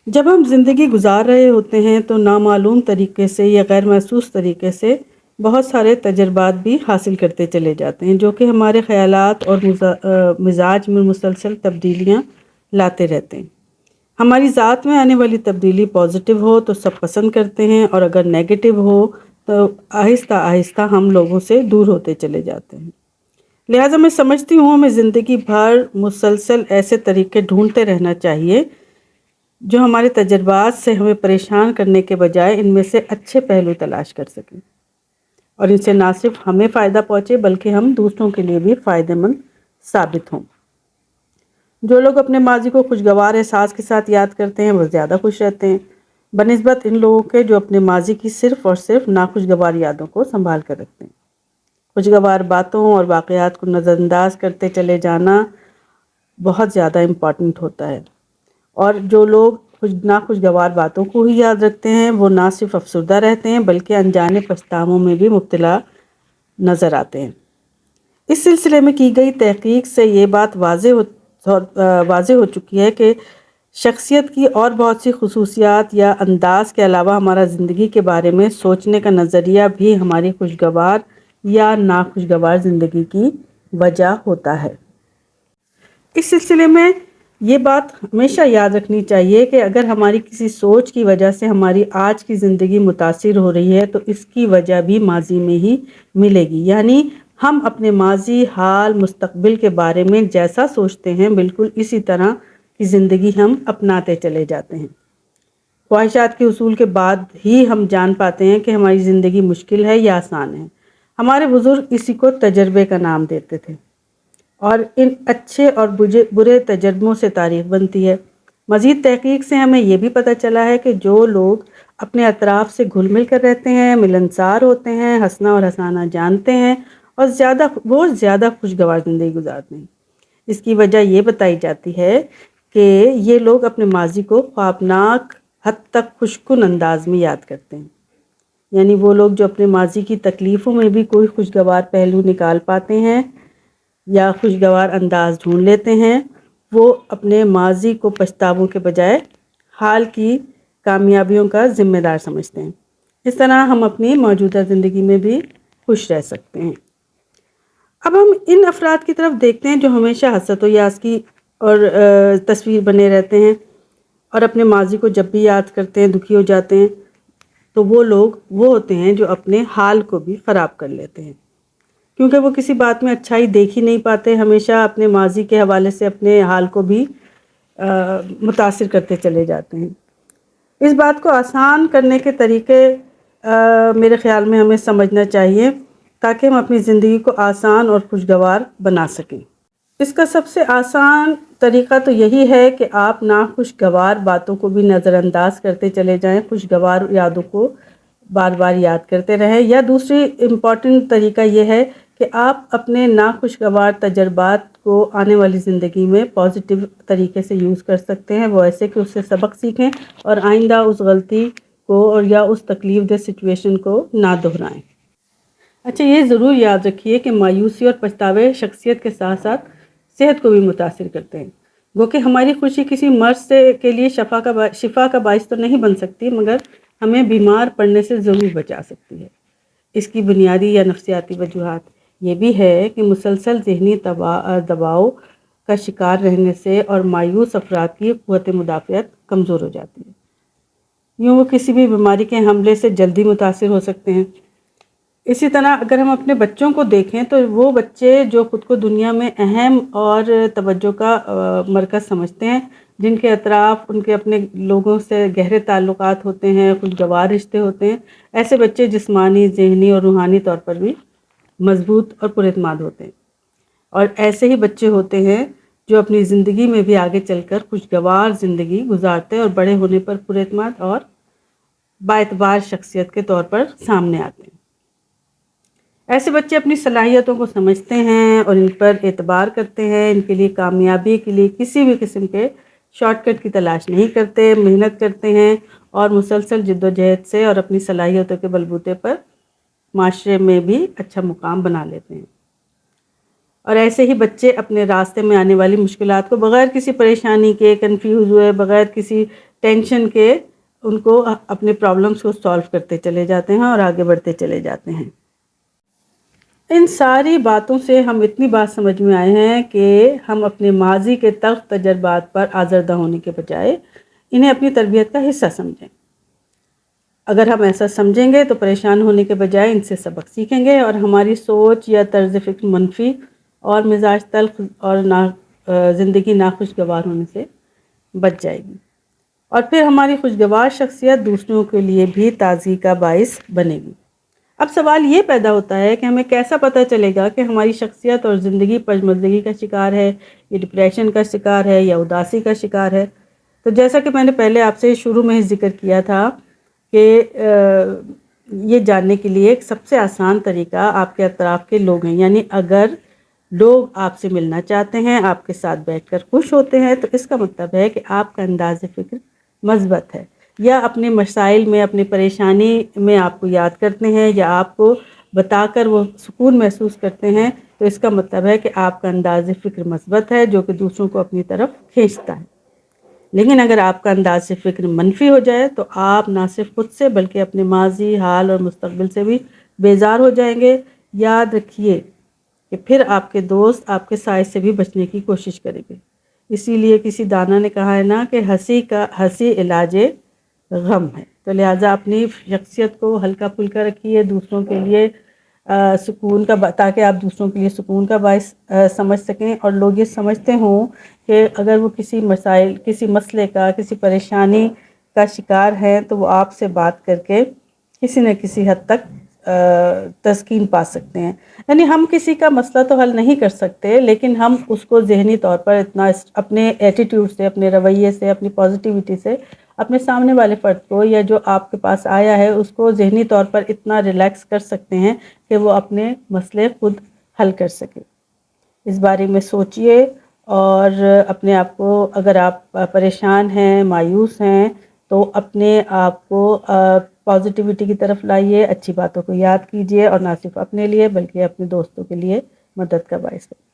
جب ہم زندگی گزار رہے ہوتے ہیں تو نامعلوم طریقے سے یا غیر محسوس طریقے سے بہت سارے تجربات بھی حاصل کرتے چلے جاتے ہیں، جو کہ ہمارے خیالات اور مزاج میں مسلسل تبدیلیاں لاتے رہتے ہیں۔ ہماری ذات میں آنے والی تبدیلی پازیٹیو ہو تو سب پسند کرتے ہیں، اور اگر نیگیٹو ہو تو آہستہ آہستہ ہم لوگوں سے دور ہوتے چلے جاتے ہیں۔ لہٰذا میں سمجھتی ہوں ہمیں زندگی بھر مسلسل ایسے طریقے ڈھونڈتے رہنا چاہیے جو ہمارے تجربات سے ہمیں پریشان کرنے کے بجائے ان میں سے اچھے پہلو تلاش کر سکیں، اور ان سے نہ صرف ہمیں فائدہ پہنچے بلکہ ہم دوسروں کے لیے بھی فائدہ مند ثابت ہوں۔ جو لوگ اپنے ماضی کو خوشگوار احساس کے ساتھ یاد کرتے ہیں وہ زیادہ خوش رہتے ہیں بنسبت ان لوگوں کے جو اپنے ماضی کی صرف اور صرف ناخوشگوار یادوں کو سنبھال کر رکھتے ہیں۔ خوشگوار باتوں اور واقعات کو نظر انداز کرتے چلے جانا بہت زیادہ امپورٹنٹ ہوتا ہے، اور جو لوگ ناخوشگوار باتوں کو ہی یاد رکھتے ہیں وہ نہ صرف افسردہ رہتے ہیں بلکہ انجانے پچھتاووں میں بھی مبتلا نظر آتے ہیں۔ اس سلسلے میں کی گئی تحقیق سے یہ بات واضح ہو چکی ہے کہ شخصیت کی اور بہت سی خصوصیات یا انداز کے علاوہ ہمارا زندگی کے بارے میں سوچنے کا نظریہ بھی ہماری خوشگوار یا ناخوشگوار زندگی کی وجہ ہوتا ہے۔ اس سلسلے میں یہ بات ہمیشہ یاد رکھنی چاہیے کہ اگر ہماری کسی سوچ کی وجہ سے ہماری آج کی زندگی متاثر ہو رہی ہے تو اس کی وجہ بھی ماضی میں ہی ملے گی، یعنی ہم اپنے ماضی، حال، مستقبل کے بارے میں جیسا سوچتے ہیں بالکل اسی طرح کی زندگی ہم اپناتے چلے جاتے ہیں۔ خواہشات کے حصول کے بعد ہی ہم جان پاتے ہیں کہ ہماری زندگی مشکل ہے یا آسان ہے۔ ہمارے بزرگ اسی کو تجربے کا نام دیتے تھے، اور ان اچھے اور برے تجربوں سے تاریخ بنتی ہے۔ مزید تحقیق سے ہمیں یہ بھی پتہ چلا ہے کہ جو لوگ اپنے اطراف سے گھل مل کر رہتے ہیں، ملنسار ہوتے ہیں، ہنسنا اور ہنسانا جانتے ہیں اور وہ زیادہ خوشگوار زندگی گزارتے ہیں۔ اس کی وجہ یہ بتائی جاتی ہے کہ یہ لوگ اپنے ماضی کو خوابناک حد تک خوشکن انداز میں یاد کرتے ہیں، یعنی وہ لوگ جو اپنے ماضی کی تکلیفوں میں بھی کوئی خوشگوار پہلو نکال پاتے ہیں یا خوشگوار انداز ڈھونڈ لیتے ہیں، وہ اپنے ماضی کو پچھتاووں کے بجائے حال کی کامیابیوں کا ذمہ دار سمجھتے ہیں۔ اس طرح ہم اپنی موجودہ زندگی میں بھی خوش رہ سکتے ہیں۔ اب ہم ان افراد کی طرف دیکھتے ہیں جو ہمیشہ حسرت و یأس کی اور تصویر بنے رہتے ہیں، اور اپنے ماضی کو جب بھی یاد کرتے ہیں دکھی ہو جاتے ہیں، تو وہ لوگ وہ ہوتے ہیں جو اپنے حال کو بھی خراب کر لیتے ہیں، کیونکہ وہ کسی بات میں اچھائی دیکھ ہی نہیں پاتے، ہمیشہ اپنے ماضی کے حوالے سے اپنے حال کو بھی متاثر کرتے چلے جاتے ہیں۔ اس بات کو آسان کرنے کے طریقے میرے خیال میں ہمیں سمجھنا چاہیے تاکہ ہم اپنی زندگی کو آسان اور خوشگوار بنا سکیں۔ اس کا سب سے آسان طریقہ تو یہی ہے کہ آپ ناخوشگوار باتوں کو بھی نظر انداز کرتے چلے جائیں، خوشگوار یادوں کو بار بار یاد کرتے رہیں، یا دوسری امپورٹنٹ طریقہ یہ ہے کہ آپ اپنے ناخوشگوار تجربات کو آنے والی زندگی میں پازیٹیو طریقے سے یوز کر سکتے ہیں، وہ ایسے کہ اس سے سبق سیکھیں اور آئندہ اس غلطی کو اور یا اس تکلیف دہ سچویشن کو نہ دہرائیں۔ اچھا، یہ ضرور یاد رکھیے کہ مایوسی اور پچھتاوے شخصیت کے ساتھ ساتھ صحت کو بھی متاثر کرتے ہیں۔ گو کہ ہماری خوشی کسی مرض کے لیے شفا کا باعث تو نہیں بن سکتی، مگر ہمیں بیمار پڑنے سے ضرور بچا سکتی ہے۔ اس کی بنیادی یا نفسیاتی وجوہات یہ بھی ہے کہ مسلسل ذہنی دباؤ کا شکار رہنے سے اور مایوس افراد کی قوت مدافعت کمزور ہو جاتی ہے۔ یوں وہ کسی بھی بیماری کے حملے سے جلدی متاثر ہو سکتے ہیں۔ اسی طرح اگر ہم اپنے بچوں کو دیکھیں تو وہ بچے جو خود کو دنیا میں اہم اور توجہ کا مرکز سمجھتے ہیں، جن کے اطراف ان کے اپنے لوگوں سے گہرے تعلقات ہوتے ہیں، خوشگوار رشتے ہوتے ہیں، ایسے بچے جسمانی، ذہنی اور روحانی طور پر بھی مضبوط اور پر اعتماد ہوتے ہیں، اور ایسے ہی بچے ہوتے ہیں جو اپنی زندگی میں بھی آگے چل کر خوشگوار زندگی گزارتے ہیں اور بڑے ہونے پر پر اعتماد اور بااعتبار شخصیت کے طور پر سامنے آتے ہیں۔ ایسے بچے اپنی صلاحیتوں کو سمجھتے ہیں اور ان پر اعتبار کرتے ہیں، ان کے لیے کامیابی کے لیے کسی بھی قسم کے شارٹ کٹ کی تلاش نہیں کرتے، محنت کرتے ہیں اور مسلسل جد و جہد سے اور اپنی صلاحیتوں کے بلبوتے پر معاشرے میں بھی اچھا مقام بنا لیتے ہیں۔ اور ایسے ہی بچے اپنے راستے میں آنے والی مشکلات کو بغیر کسی پریشانی کے، کنفیوز ہوئے، بغیر کسی ٹینشن کے ان کو اپنے پرابلمس کو سالو کرتے چلے جاتے ہیں اور آگے بڑھتے چلے جاتے ہیں۔ ان ساری باتوں سے ہم اتنی بات سمجھ میں آئے ہیں کہ ہم اپنے ماضی کے تلخ تجربات پر آزردہ ہونے کے بجائے انہیں اپنی تربیت کا حصہ سمجھیں۔ اگر ہم ایسا سمجھیں گے تو پریشان ہونے کے بجائے ان سے سبق سیکھیں گے اور ہماری سوچ یا طرز فکر منفی اور مزاج تلخ اور زندگی ناخوشگوار ہونے سے بچ جائے گی، اور پھر ہماری خوشگوار شخصیت دوسروں کے لیے بھی تازگی کا باعث بنے گی۔ اب سوال یہ پیدا ہوتا ہے کہ ہمیں کیسا پتہ چلے گا کہ ہماری شخصیت اور زندگی پشمردگی کا شکار ہے، یا ڈپریشن کا شکار ہے، یا اداسی کا شکار ہے؟ تو جیسا کہ میں نے پہلے آپ سے شروع میں ہی ذکر کیا تھا کہ یہ جاننے کے لیے ایک سب سے آسان طریقہ آپ کے اطراف کے لوگ ہیں، یعنی اگر لوگ آپ سے ملنا چاہتے ہیں، آپ کے ساتھ بیٹھ کر خوش ہوتے ہیں، تو اس کا مطلب ہے کہ آپ کا انداز فکر مثبت ہے، یا اپنے مسائل میں، اپنی پریشانی میں آپ کو یاد کرتے ہیں یا آپ کو بتا کر وہ سکون محسوس کرتے ہیں، تو اس کا مطلب ہے کہ آپ کا انداز فکر مثبت ہے جو کہ دوسروں کو اپنی طرف کھینچتا ہے۔ لیکن اگر آپ کا انداز فکر منفی ہو جائے تو آپ نہ صرف خود سے بلکہ اپنے ماضی، حال اور مستقبل سے بھی بیزار ہو جائیں گے۔ یاد رکھیے کہ پھر آپ کے دوست آپ کے سائے سے بھی بچنے کی کوشش کریں گے۔ اسی لیے کسی دانا نے کہا ہے نا کہ ہنسی علاج غم ہے۔ تو لہٰذا اپنی شخصیت کو ہلکا پھلکا رکھیے، دوسروں کے لیے سکون کا تاکہ آپ دوسروں کے لیے سکون کا باعث سمجھ سکیں، اور لوگ یہ سمجھتے ہوں کہ اگر وہ کسی مسئلے کا، کسی پریشانی کا شکار ہے تو وہ آپ سے بات کر کے کسی نہ کسی حد تک تسکین پا سکتے ہیں۔ یعنی ہم کسی کا مسئلہ تو حل نہیں کر سکتے، لیکن ہم اس کو ذہنی طور پر اتنا اپنے ایٹیٹیوڈ سے، اپنے رویے سے، اپنی پازیٹیوٹی سے اپنے سامنے والے فرد کو یا جو آپ کے پاس آیا ہے اس کو ذہنی طور پر اتنا ریلیکس کر سکتے ہیں کہ وہ اپنے مسئلے خود حل کر سکے۔ اس بارے میں سوچئے، اور اپنے آپ کو، اگر آپ پریشان ہیں، مایوس ہیں، تو اپنے آپ کو پازیٹیوٹی کی طرف لائیے، اچھی باتوں کو یاد کیجئے، اور نہ صرف اپنے لیے بلکہ اپنے دوستوں کے لیے مدد کا باعث ہے۔